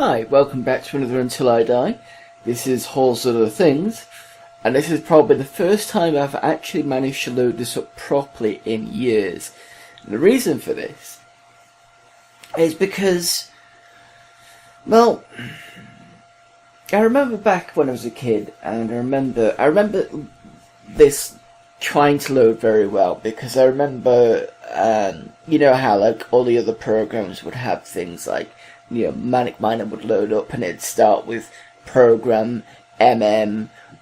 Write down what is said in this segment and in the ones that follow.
Hi, welcome back to another Until I Die. This is Halls of the Things, and this is probably the first time I've actually managed to load this up properly in years. And the reason for this is because, well, I remember back when I was a kid, and I remember this trying to load very well, because I remember, you know how like all the other programs would have things like, you know, Manic Miner would load up and it'd start with program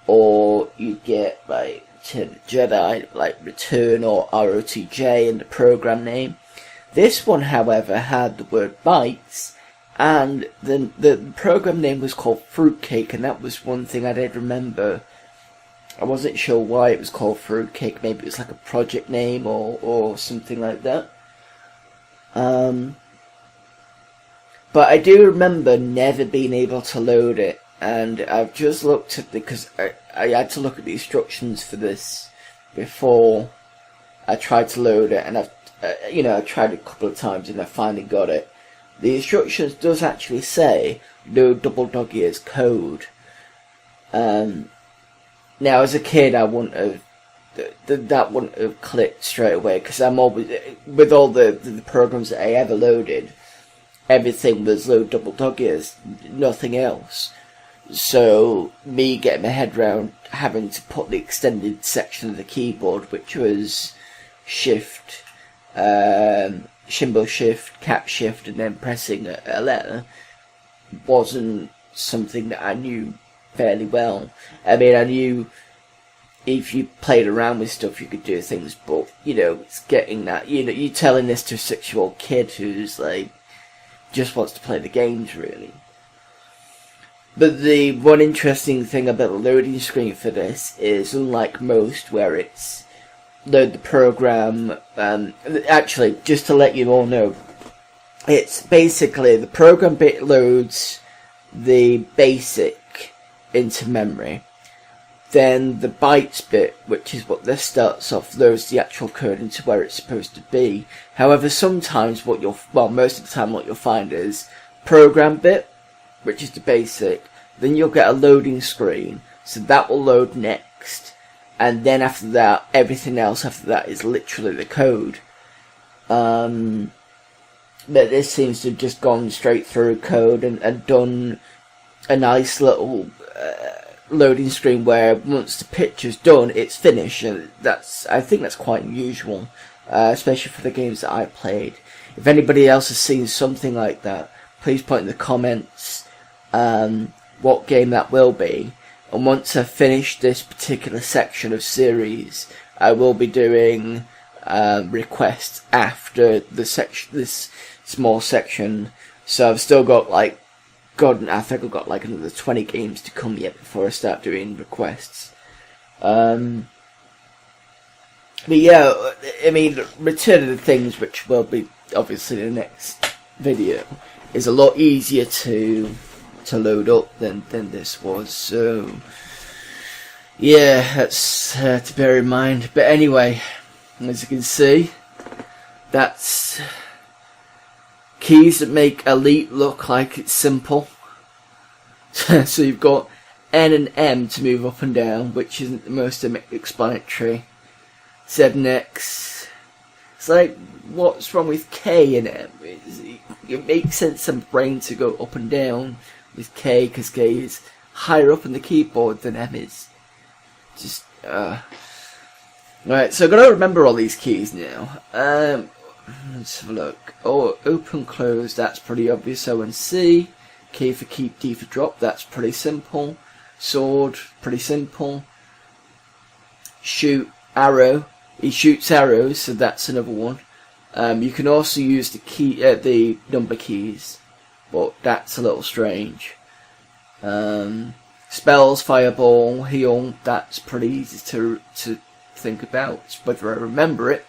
or you'd get like Jedi, like Return or ROTJ in the program name. This one, however, had the word bytes, and the program name was called Fruitcake, and that was one thing I did remember. I wasn't sure why it was called Fruitcake. Maybe it was like a project name or something like that. But I do remember never being able to load it, and I've just looked at because I had to look at the instructions for this before I tried to load it, and I tried it a couple of times and I finally got it. The instructions does actually say no double dog ears code. Now, as a kid, I wouldn't have that wouldn't have clicked straight away, because I'm always with all the programs that I ever loaded. Everything was low double dog ears, nothing else. So, me getting my head round having to put the extended section of the keyboard, which was shift, symbol shift, cap shift, and then pressing a letter, wasn't something that I knew fairly well. I mean, I knew if you played around with stuff, you could do things, but, you know, it's getting that, you know, you're telling this to a 6-year-old kid who's like, just wants to play the games, really. But the one interesting thing about the loading screen for this is, unlike most, where it's load the program, actually, just to let you all know, it's basically the program bit loads the basic into memory. Then the bytes bit, which is what this starts off, loads the actual code into where it's supposed to be. However, sometimes most of the time what you'll find is program bit, which is the basic, then you'll get a loading screen, so that will load next, and then after that, everything else after that is literally the code. But this seems to have just gone straight through code and done a nice little loading screen where once the picture's done, it's finished, and I think that's quite unusual, especially for the games that I've played. If anybody else has seen something like that, please put in the comments what game that will be. And once I've finished this particular section of series, I will be doing requests after this small section. So I've still got like, I think I've got like another 20 games to come yet before I start doing requests. But yeah, I mean, Return of the Things, which will be obviously the next video, is a lot easier to load up than this was. So yeah, that's to bear in mind. But anyway, as you can see, that's keys that make Elite look like it's simple. So you've got N and M to move up and down, which isn't the most explanatory. Z and X. It's like, what's wrong with K and M? It makes sense in the brain to go up and down with K, because K is higher up on the keyboard than M is. Just, Right, so I've got to remember all these keys now. Let's have a look. Oh, open, close, that's pretty obvious. O and C. K for keep, D for drop, that's pretty simple. Sword, pretty simple. Shoot, arrow. He shoots arrows, so that's another one. You can also use the number keys, but that's a little strange. Spells, fireball, heal, that's pretty easy to think about. It's whether I remember it.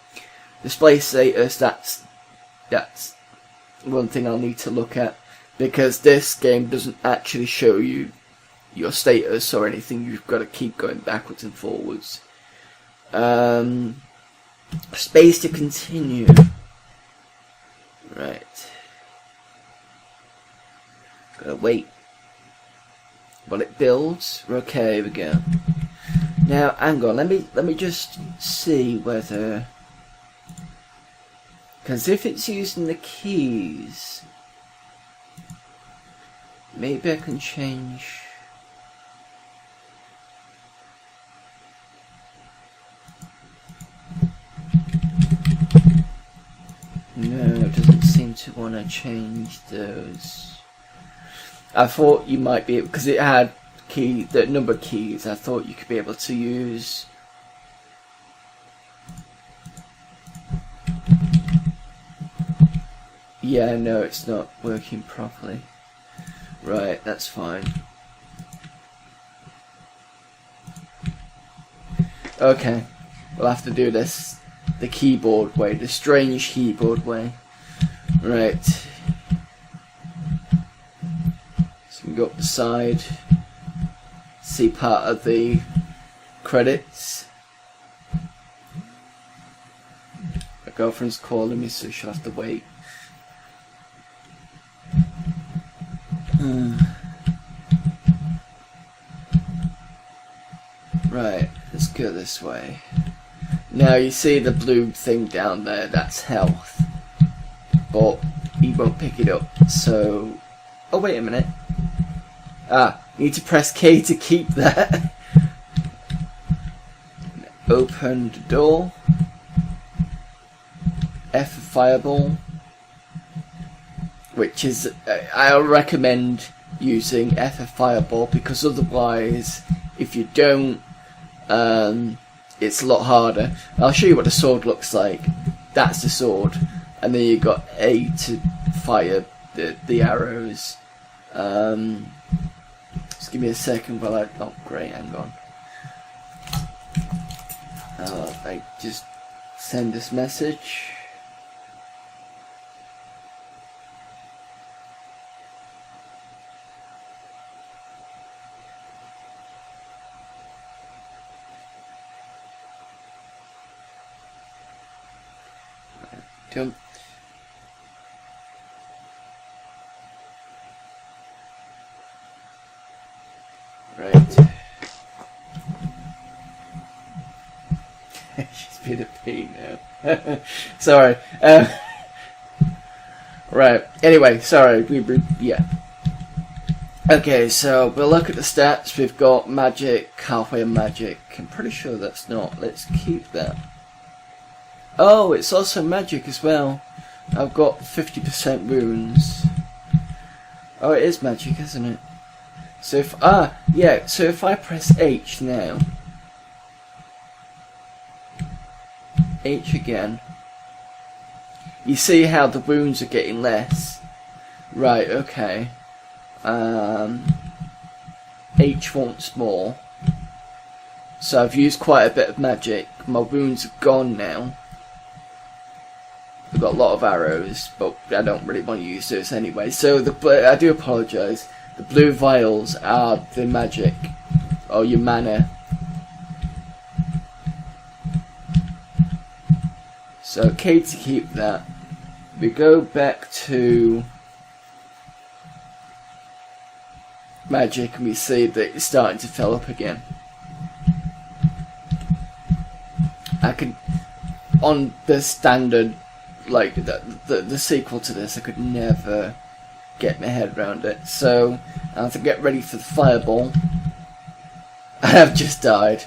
Display status, that's one thing I'll need to look at, because this game doesn't actually show you your status or anything. You've got to keep going backwards and forwards. Space to continue. Right. Gotta wait while it builds. Okay, here we go. Now, hang on, let me just see whether, because if it's using the keys, maybe I can change. No, it doesn't seem to want to change those. I thought you might be able, because it had the number of keys, I thought you could be able to use yeah, no, it's not working properly. Right, that's fine. Okay, we'll have to do this the keyboard way, the strange keyboard way. Right. So we can go up the side, see part of the credits. My girlfriend's calling me, so she'll have to wait. Right, let's go this way. Now you see the blue thing down there, that's health. But he won't pick it up, so... Oh, wait a minute. Ah, need to press K to keep that. Open the door. F for fireball. Which is... I'll recommend using F for fireball, because otherwise, if you don't, it's a lot harder. I'll show you what the sword looks like. That's the sword. And then you've got A to fire the arrows. Just give me a second while I... Oh, great, hang on. I just send this message. Jump. Right. She's been a pain now. Sorry. Right. Anyway, sorry. Yeah. Okay, so we'll look at the stats. We've got magic, halfway magic. I'm pretty sure that's not. Let's keep that. Oh, it's also magic as well. I've got 50% wounds. Oh, it is magic, isn't it? So if yeah, so if I press H now, H again, you see how the wounds are getting less. Right, okay. H once more. So I've used quite a bit of magic. My wounds are gone now. I've got a lot of arrows, but I don't really want to use those anyway. So I do apologise. The blue vials are the magic, or your mana. So K to keep that. We go back to magic and we see that it's starting to fill up again. I could, on the standard, like the sequel to this, I could never get my head around it. So I have to get ready for the fireball. I have just died.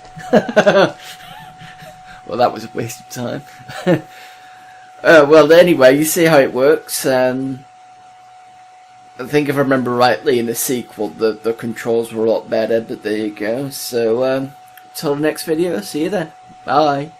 Well, that was a waste of time. Well, anyway, you see how it works. I think if I remember rightly, in the sequel, the controls were a lot better, but there you go. So, till the next video, see you then. Bye.